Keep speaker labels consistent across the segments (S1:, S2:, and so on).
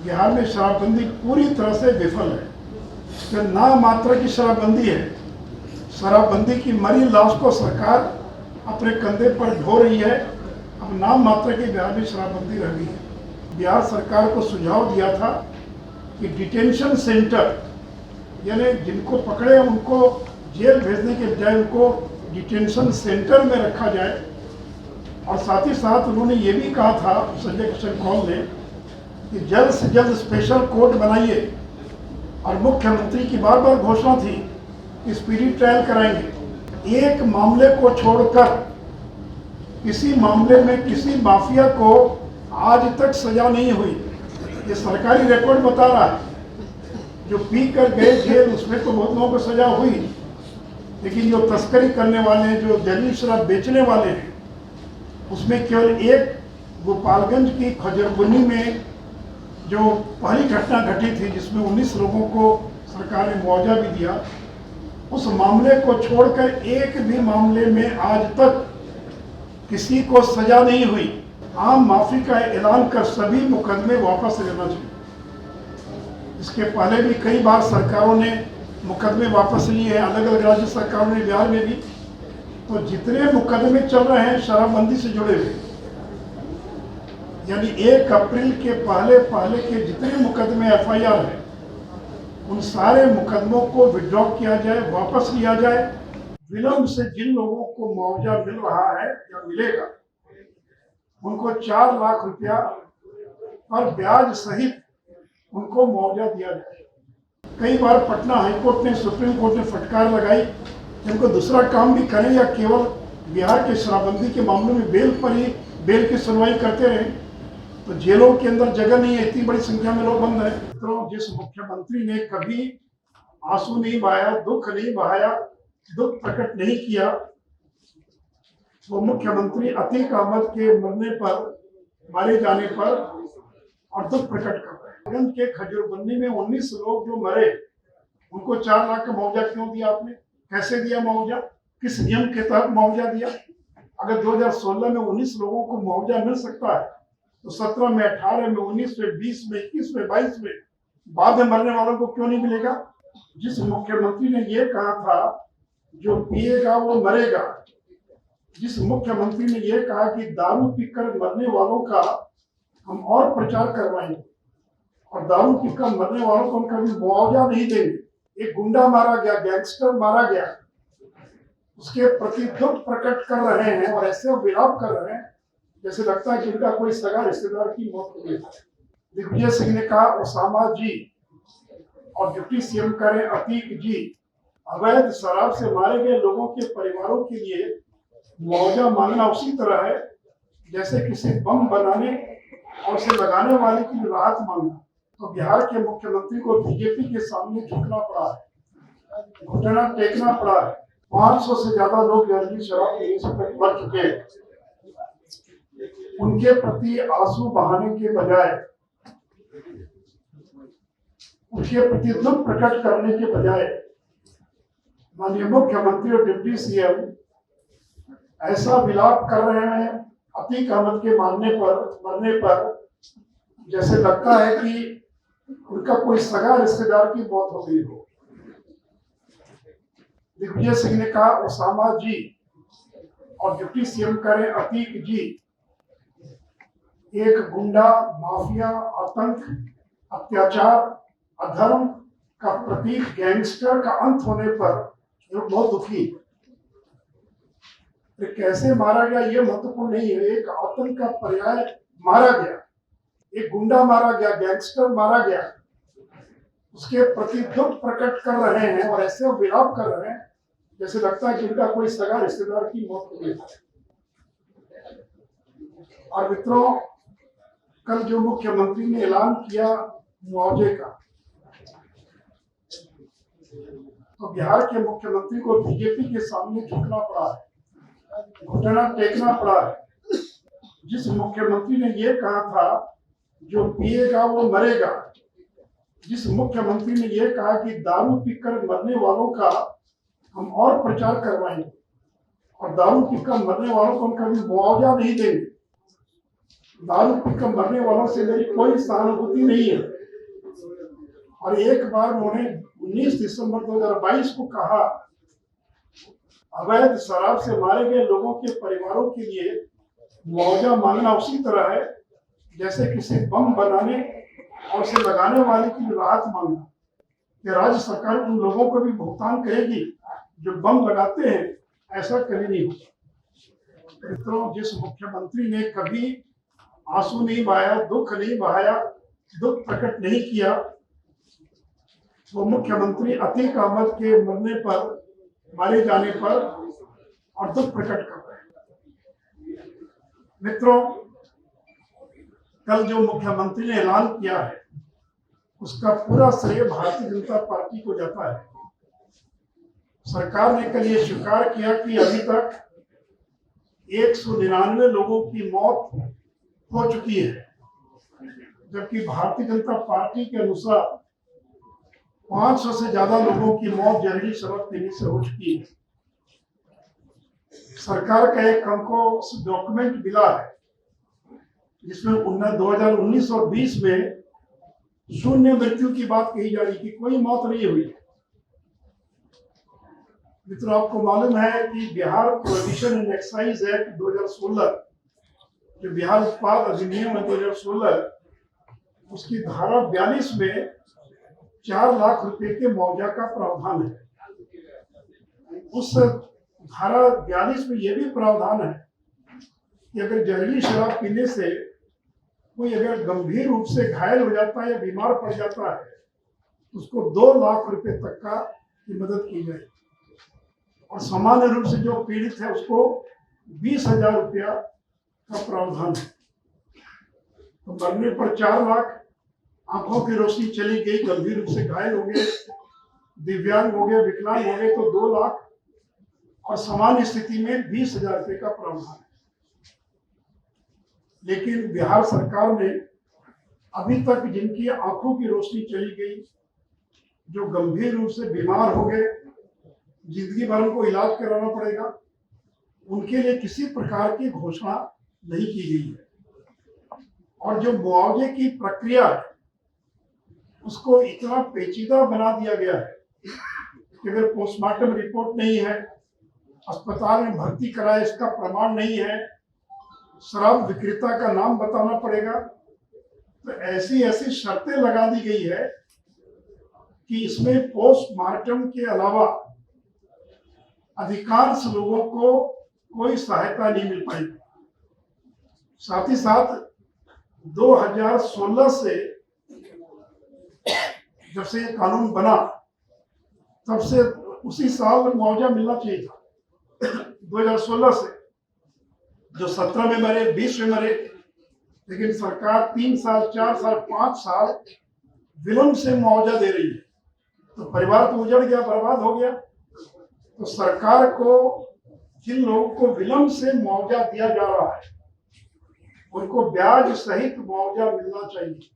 S1: बिहार में शराबबंदी पूरी तरह से विफल है। जो नाम मात्र की शराबबंदी है, शराबबंदी की मरी लाश को सरकार अपने कंधे पर ढो रही है। अब नाम मात्र की बिहार में शराबबंदी रह गई है। बिहार सरकार को सुझाव दिया था कि डिटेंशन सेंटर, यानी जिनको पकड़े उनको जेल भेजने के बजाय उनको डिटेंशन सेंटर में रखा जाए। और साथ ही साथ उन्होंने ये भी कहा था, संजय किशन कौल ने, कि जल्द से जल्द स्पेशल कोर्ट बनाइए। और मुख्यमंत्री की बार बार घोषणा थी कि स्पीडी ट्रायल कराएंगे। एक मामले को छोड़कर किसी मामले में किसी माफिया को आज तक सजा नहीं हुई। ये सरकारी रिकॉर्ड बता रहा है। जो पी कर गए जेल उसमें तो बहुत लोगों को सजा हुई, लेकिन जो तस्करी करने वाले हैं, जो जहरीली शराब बेचने वाले हैं, उसमें केवल एक गोपालगंज की खजरबुन्नी में जो पहली घटना घटी थी जिसमें 19 लोगों को सरकार ने मुआवजा भी दिया, उस मामले को छोड़कर एक भी मामले में आज तक किसी को सजा नहीं हुई। आम माफी का ऐलान कर सभी मुकदमे वापस लेना चाहिए। इसके पहले भी कई बार सरकारों ने मुकदमे वापस लिए हैं, अलग अलग राज्य सरकारों ने, बिहार में भी। तो जितने मुकदमे चल रहे हैं शराबबंदी से जुड़े हुए, यानी 1 अप्रैल के पहले के जितने मुकदमे FIR हैं, उन सारे मुकदमों को विड्रॉ किया जाए, वापस लिया जाए। विलंब से जिन लोगों को मुआवजा मिल रहा है या मिलेगा, उनको 4 लाख रुपया और ब्याज सहित उनको मुआवजा दिया जाए। कई बार पटना हाईकोर्ट ने, सुप्रीम कोर्ट ने फटकार लगाई, इनको दूसरा काम भी करें या केवल बिहार के शराबबंदी के मामलों में बेल पर ही बेल की सुनवाई करते रहें। तो जेलों के अंदर जगह नहीं है, इतनी बड़ी संख्या में लोग बंद हैं। तो जिस मुख्यमंत्री ने कभी आंसू नहीं बहाया, दुख नहीं बहाया, दुख प्रकट नहीं किया, वो मुख्यमंत्री अतीक अहमद के मारे जाने पर और दुख प्रकट कर रहे हैं। के खजूरबंदी में 19 लोग जो मरे, उनको 4 लाख का मुआवजा क्यों दिया आपने? कैसे दिया मुआवजा? किस नियम के तहत मुआवजा दिया? अगर 2016 में 19 लोगों को मुआवजा मिल सकता है, तो 17 में, 18 में, 19 में, 20 में, 21 में, 22 में बाद में मरने वालों को क्यों नहीं मिलेगा? जिस मुख्यमंत्री ने ये कहा था जो पिएगा वो मरेगा, जिस मुख्यमंत्री ने ये कहा कि दारू पीकर मरने वालों का हम और प्रचार करवाएंगे और दारू पीकर मरने वालों को हम कभी मुआवजा नहीं देंगे। एक गुंडा मारा गया, गैंगस्टर मारा गया, उसके प्रति दुख प्रकट कर रहे हैं और ऐसे विलाप कर रहे हैं जैसे लगता है कि उनका कोई सगा रिश्तेदार की मौत हो गई। दिग्विजय सिंह ने कहा ओसामा जी और डिप्टी CM करें अतीक जी। अवैध शराब से मारे गए लोगों के परिवारों के लिए मुआवजा मांगना उसी तरह है जैसे किसी बम बनाने और उसे लगाने वाले की राहत मांगना। तो बिहार के मुख्यमंत्री को बीजेपी के सामने झुकना पड़ा है, घुटना टेकना पड़ा है। 500 से ज्यादा लोग जहरीली शराब पीने से मर चुके हैं। उनके प्रति आंसू बहाने के बजाय, उनके प्रति दुख प्रकट करने के बजाय माननीय मुख्यमंत्री और डिप्टी CM ऐसा विलाप कर रहे हैं अतीक अहमद के मरने पर जैसे लगता है कि उनका कोई सगा रिश्तेदार की मौत हो गई हो। दिग्विजय सिंह ने कहा ओसामा जी और डिप्टी CM करें अतीक जी। एक गुंडा, माफिया, आतंक, अत्याचार, अधर्म का प्रतीक गैंगस्टर का अंत होने पर लोग बहुत दुखी। कैसे मारा गया ये महत्वपूर्ण नहीं है। एक आतंक का पर्याय मारा गया, एक गुंडा मारा गया, गैंगस्टर मारा गया, उसके प्रति दुख प्रकट कर रहे हैं और ऐसे विलाप कर रहे हैं जैसे लगता है कि उनका कोई सगा रिश्तेदार की मौत हो गई। और मित्रों, कल जो मुख्यमंत्री ने ऐलान किया मुआवजे का, तो बिहार के मुख्यमंत्री को बीजेपी के सामने झुकना पड़ा है, घुटना टेकना पड़ा है। जिस मुख्यमंत्री ने ये कहा था जो पिएगा वो मरेगा, जिस मुख्यमंत्री ने ये कहा कि दारू पीकर मरने वालों का हम और प्रचार करवाएंगे और दारू पीकर मरने वालों को हम कभी मुआवजा नहीं देंगे, दारू पीकर मरने वालों से मेरी कोई सहानुभूति नहीं है। और एक बार उन्होंने 19 दिसंबर 2022 को कहा, अवैध शराब से मारे गए लोगों के परिवारों के लिए मुआवजा मांगना उसी तरह है जैसे किसी बम बनाने और उसे लगाने वाले की राहत मांगना। कि राज्य सरकार उन लोगों को भी भुगतान करेगी जो बम लगाते हैं, ऐसा कभी नहीं होगा। मित्रों, जिस मुख्यमंत्री ने कभी आंसू नहीं बहाया, दुख नहीं बहाया, दुख प्रकट नहीं किया, वो मुख्यमंत्री अतीक अहमद के मारे जाने पर और दुख प्रकट कर रहे हैं। मित्रों, कल जो मुख्यमंत्री ने ऐलान किया है उसका पूरा श्रेय भारतीय जनता पार्टी को जाता है। सरकार ने कल ये स्वीकार किया कि अभी तक 199 लोगों की मौत हो चुकी है, जबकि भारतीय जनता पार्टी के अनुसार 500 से ज्यादा लोगों की मौत जहरीली शराब पीने से हो चुकी है। सरकार का एक हमको डॉक्यूमेंट मिला है जिसमें 2019 और 20 में शून्य मृत्यु की बात कही जा रही कि कोई मौत नहीं हुई। मित्रों, आपको मालूम है कि Bihar prohibition and excise act 2016, जो बिहार उत्पाद अधिनियम है 2016, उसकी धारा 42 में 4 लाख रुपए के मुआवजा का प्रावधान है। उस धारा 42 में यह भी प्रावधान है कि अगर जहरीली शराब पीने से कोई अगर गंभीर रूप से घायल हो जाता है या बीमार पड़ जाता है तो उसको 2 लाख रुपए तक की मदद की जाए, और सामान्य रूप से जो पीड़ित है उसको 20,000 रुपया का प्रावधान है। तो मरने पर 4 लाख, आंखों की रोशनी चली गई, गंभीर रूप से घायल हो गए, दिव्यांग हो गए, विकलांग हो गए तो 2 लाख, और सामान्य स्थिति में 20,000 रुपये का प्रावधान है। लेकिन बिहार सरकार ने अभी तक जिनकी आंखों की रोशनी चली गई, जो गंभीर रूप से बीमार हो गए, जिंदगी भर उनको इलाज कराना पड़ेगा, उनके लिए किसी प्रकार की घोषणा नहीं की गई है। और जो मुआवजे की प्रक्रिया है उसको इतना पेचीदा बना दिया गया है कि अगर पोस्टमार्टम रिपोर्ट नहीं है, अस्पताल में भर्ती कराए इसका प्रमाण नहीं है, शराब विक्रेता का नाम बताना पड़ेगा, तो ऐसी ऐसी शर्तें लगा दी गई है कि इसमें पोस्टमार्टम के अलावा अधिकांश लोगों को कोई सहायता नहीं मिल पाएगी। साथ ही साथ 2016 से जब से ये कानून बना तब से उसी साल मुआवजा मिलना चाहिए था 2016 से, जो 17 में मरे, 20 में मरे, लेकिन सरकार 3 साल, 4 साल, 5 साल विलंब से मुआवजा दे रही है। तो परिवार तो उजड़ गया, बर्बाद हो गया। तो सरकार को जिन लोगों को विलंब से मुआवजा दिया जा रहा है उनको ब्याज सहित मुआवजा मिलना चाहिए।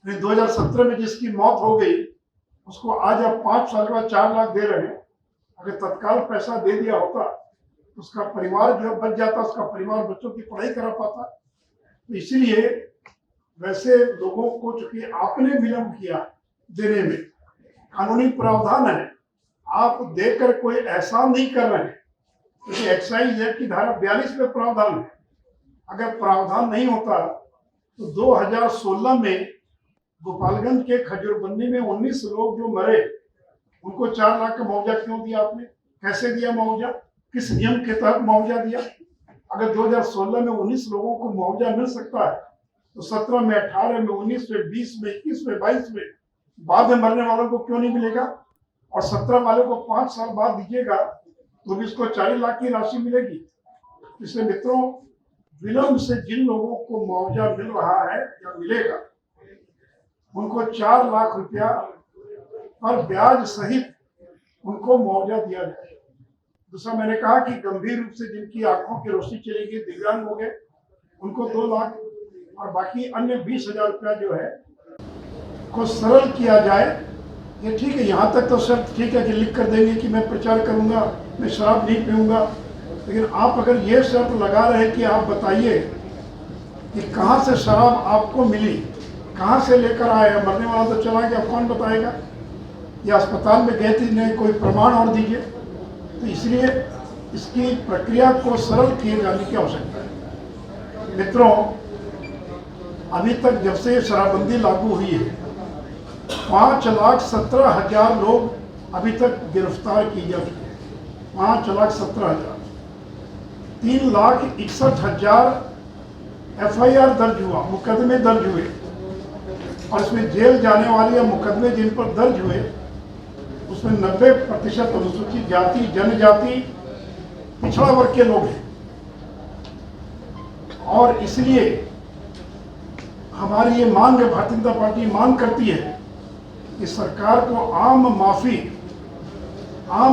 S1: 2017 में जिसकी मौत हो गई उसको आज आप 5 साल के बाद 4 लाख दे रहे हैं। अगर तत्काल पैसा दे दिया होता तो उसका परिवार जो बच जाता, उसका परिवार बच्चों की पढ़ाई करा पाता। तो इसीलिए वैसे लोगों को चूंकि आपने विलंब किया देने में, कानूनी प्रावधान है, आप देकर कोई एहसान नहीं कर रहे हैं, क्योंकि एक्साइज एक्ट की धारा 42 में प्रावधान है। अगर प्रावधान नहीं होता तो 2016 में गोपालगंज के खजूरबंदी में 19 लोग जो मरे उनको 4 लाख का मुआवजा क्यों दिया आपने? कैसे दिया मुआवजा? किस नियम के तहत मुआवजा दिया? अगर 2016 में 19 लोगों को मुआवजा मिल सकता है तो 17 में, 18 में, 19 में, 20 में, 21 में, 22 में बाद में मरने वालों को क्यों नहीं मिलेगा? और 17 वालों को 5 साल बाद दीजिएगा तो भी इसको 40 लाख की राशि मिलेगी। इसलिए मित्रों, विलंब से जिन लोगों को मुआवजा मिल रहा है या मिलेगा उनको 4 लाख रुपया पर ब्याज सहित उनको मुआवजा दिया जाए। दूसरा, मैंने कहा कि गंभीर रूप से जिनकी आंखों की रोशनी चली गई, दिव्यांग हो गए, उनको 2 लाख, और बाकी अन्य 20,000 रुपया जो है को सरल किया जाए। ये ठीक है, यहाँ तक तो शर्त ठीक है कि लिख कर देंगे कि मैं प्रचार करूँगा, मैं शराब नहीं पीऊँगा, लेकिन आप अगर ये शर्त लगा रहे कि आप बताइए कि कहाँ से शराब आपको मिली, कहाँ से लेकर आए। मरने वाला तो चला गया, कौन बताएगा, या अस्पताल में गए थे, नहीं कोई प्रमाण और दीजिए। तो इसलिए इसकी प्रक्रिया को सरल किए जाने की आवश्यकता है। मित्रों, अभी तक जब से शराबबंदी लागू हुई है 5,17,000 लोग अभी तक गिरफ्तार किए जा चुके हैं। 5,17,000, 3,61,000 FIR दर्ज हुआ, मुकदमे दर्ज हुए। और इसमें जेल जाने वाले या मुकदमे जिन पर दर्ज हुए उसमें 90% अनुसूचित जाति, जनजाति, पिछड़ा वर्ग के लोग हैं। और इसलिए हमारी ये मांग है, भारतीय जनता पार्टी मांग करती है कि सरकार को आम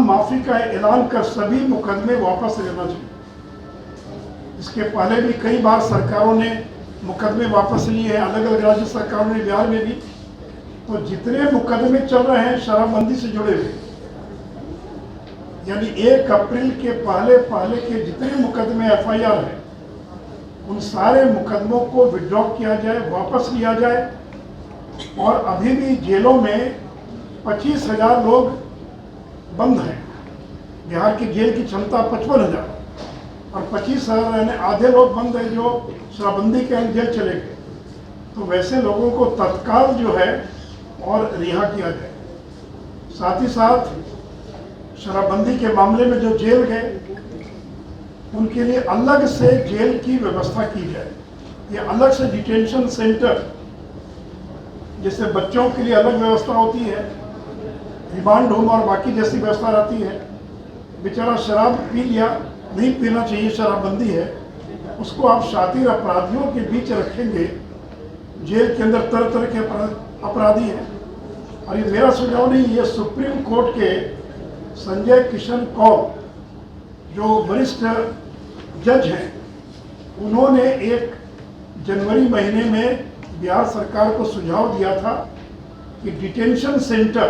S1: माफी का ऐलान कर सभी मुकदमे वापस लेना चाहिए। इसके पहले भी कई बार सरकारों ने मुकदमे वापस लिए हैं, अलग अलग राज्य सरकारों ने, बिहार में भी। तो जितने मुकदमे चल रहे हैं शराबबंदी से जुड़े हुए, यानी 1 अप्रैल के पहले के जितने मुकदमे FIR हैं उन सारे मुकदमों को विड्रॉ किया जाए, वापस लिया जाए। और अभी भी जेलों में 25,000 लोग बंद हैं। बिहार की जेल की क्षमता 55,000 और 25,000 यानी आधे लोग बंद हैं जो शराबबंदी के जेल चले गए। तो वैसे लोगों को तत्काल जो है और रिहा किया जाए। साथ ही साथ शराबबंदी के मामले में जो जेल गए उनके लिए अलग से जेल की व्यवस्था की जाए। ये अलग से डिटेंशन सेंटर, जैसे बच्चों के लिए अलग व्यवस्था होती है, रिमांड होम और बाकी जैसी व्यवस्था रहती है। बेचारा शराब पी लिया, नहीं पीना चाहिए, शराबबंदी है, उसको आप शातिर अपराधियों के बीच रखेंगे। जेल के अंदर तरह तरह के अपराधी हैं। और ये मेरा सुझाव नहीं, ये सुप्रीम कोर्ट के संजय किशन कौल जो वरिष्ठ जज हैं, उन्होंने 1 जनवरी महीने में बिहार सरकार को सुझाव दिया था कि डिटेंशन सेंटर,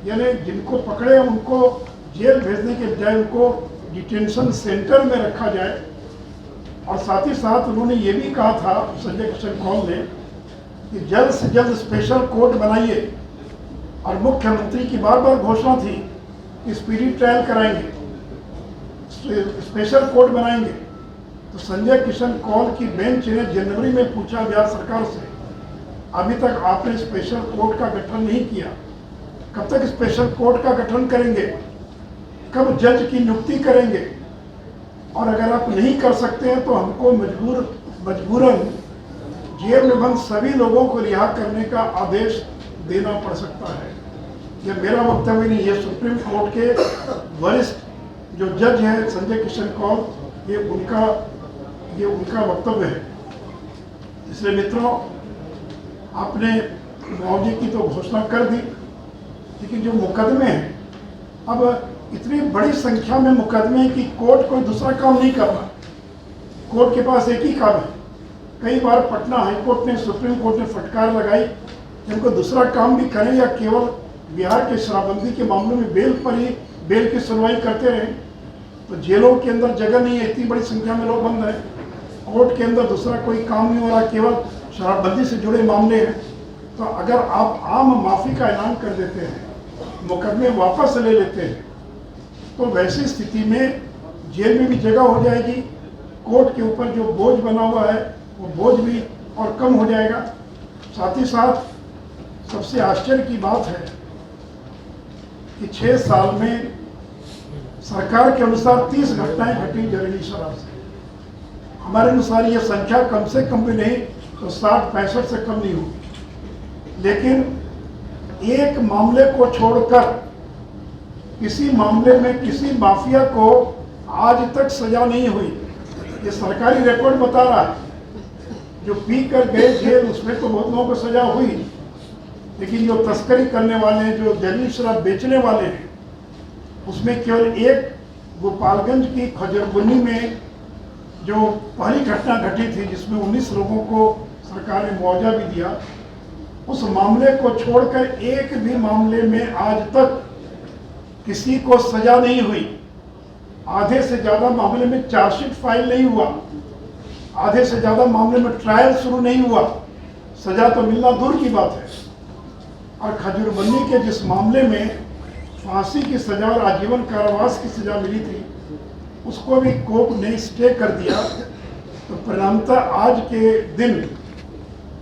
S1: यानी जिनको पकड़े उनको जेल भेजने के बजाय उनको डिटेंशन सेंटर में रखा जाए। और साथ ही साथ उन्होंने ये भी कहा था, संजय किशन कौल ने, कि जल्द से जल्द स्पेशल कोर्ट बनाइए। और मुख्यमंत्री की बार बार घोषणा थी कि स्पीडी ट्रायल कराएंगे, स्पेशल कोर्ट बनाएंगे। तो संजय किशन कौल की बेंच ने जनवरी में पूछा बिहार सरकार से, अभी तक आपने स्पेशल कोर्ट का गठन नहीं किया, कब तक स्पेशल कोर्ट का गठन करेंगे, कब जज की नियुक्ति करेंगे? और अगर आप नहीं कर सकते हैं तो हमको मजबूरन जेल में बंद सभी लोगों को रिहा करने का आदेश देना पड़ सकता है। यह मेरा वक्तव्य नहीं, ये सुप्रीम कोर्ट के वरिष्ठ जो जज हैं संजय किशन कौल, ये उनका वक्तव्य है। इसलिए मित्रों, आपने मुआवजे की तो घोषणा कर दी, लेकिन जो मुकदमे हैं, अब इतनी बड़ी संख्या में मुकदमे हैं कि कोर्ट कोई दूसरा काम नहीं कर रहा। कोर्ट के पास एक ही काम है। कई बार पटना हाईकोर्ट ने, सुप्रीम कोर्ट ने फटकार लगाई, इनको दूसरा काम भी करें या केवल बिहार के शराबबंदी के मामलों में बेल पर ही बेल की सुनवाई करते रहें। तो जेलों के अंदर जगह नहीं है, इतनी बड़ी संख्या में लोग बंद हैं, कोर्ट के अंदर दूसरा कोई काम नहीं हो रहा, केवल शराबबंदी से जुड़े मामले हैं। तो अगर आप आम माफी का ऐलान कर देते हैं, मुकदमे वापस ले लेते हैं, तो वैसी स्थिति में जेल में भी जगह हो जाएगी, कोर्ट के ऊपर जो बोझ बना हुआ है वो बोझ भी और कम हो जाएगा। साथ ही साथ सबसे आश्चर्य की बात है कि 6 साल में सरकार के अनुसार 30 घटनाएं घटी जहरीली शराब से। हमारे अनुसार ये संख्या कम से कम भी नहीं तो 60-65 से कम नहीं होगी। लेकिन एक मामले को छोड़कर किसी मामले में किसी माफिया को आज तक सजा नहीं हुई। ये सरकारी रिकॉर्ड बता रहा है। जो पी कर गए जेल उसमें तो बहुत लोगों को सजा हुई, लेकिन जो तस्करी करने वाले हैं, जो जहरीली शराब बेचने वाले हैं, उसमें केवल एक गोपालगंज की खजरबुन्नी में जो पहली घटना घटी थी जिसमें 19 लोगों को सरकार ने मुआवजा भी दिया, उस मामले को छोड़कर एक भी मामले में आज तक किसी को सजा नहीं हुई। आधे से ज़्यादा मामले में चार्जशीट फाइल नहीं हुआ। आधे से ज़्यादा मामले में ट्रायल शुरू नहीं हुआ, सजा तो मिलना दूर की बात है। और खजूरबंदी के जिस मामले में फांसी की सजा और आजीवन कारावास की सजा मिली थी, उसको भी कोर्ट ने स्टे कर दिया। तो परिणामतः आज के दिन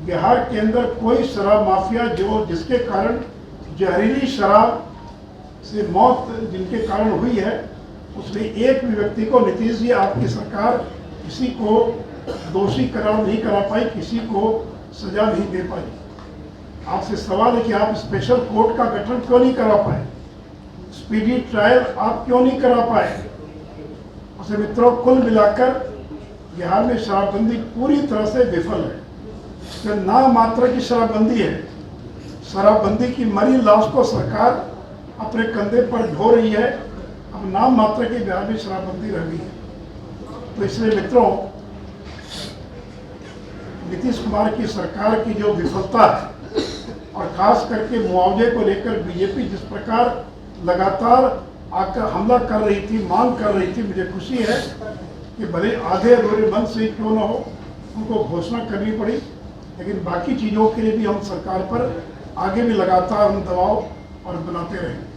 S1: बिहार के अंदर कोई शराब माफिया जिसके कारण जहरीली शराब से मौत जिनके कारण हुई है, उसमें एक भी व्यक्ति को, नीतीश जी आपकी सरकार किसी को दोषी करार नहीं करा पाई, किसी को सजा नहीं दे पाई। आपसे सवाल है कि आप स्पेशल कोर्ट का गठन क्यों नहीं करा पाए, स्पीडी ट्रायल आप क्यों नहीं करा पाए। उसे मित्रों, कुल मिलाकर बिहार में शराबबंदी पूरी तरह से विफल है। जो नाम मात्र की शराबबंदी है, शराबबंदी की मरी लाश को सरकार अपने कंधे पर ढो रही है। अब नाम मात्र के बिहार में शराबबंदी रह गई है। तो इसलिए मित्रों, नीतीश कुमार की सरकार की जो विफलता है और खास करके मुआवजे को लेकर बीजेपी जिस प्रकार लगातार आकर हमला कर रही थी, मांग कर रही थी, मुझे खुशी है कि भले आधे अधूरे मन से क्यों न हो उनको घोषणा करनी पड़ी, लेकिन बाकी चीज़ों के लिए भी हम सरकार पर आगे भी लगातार हम दबाव और बनाते रहेंगे।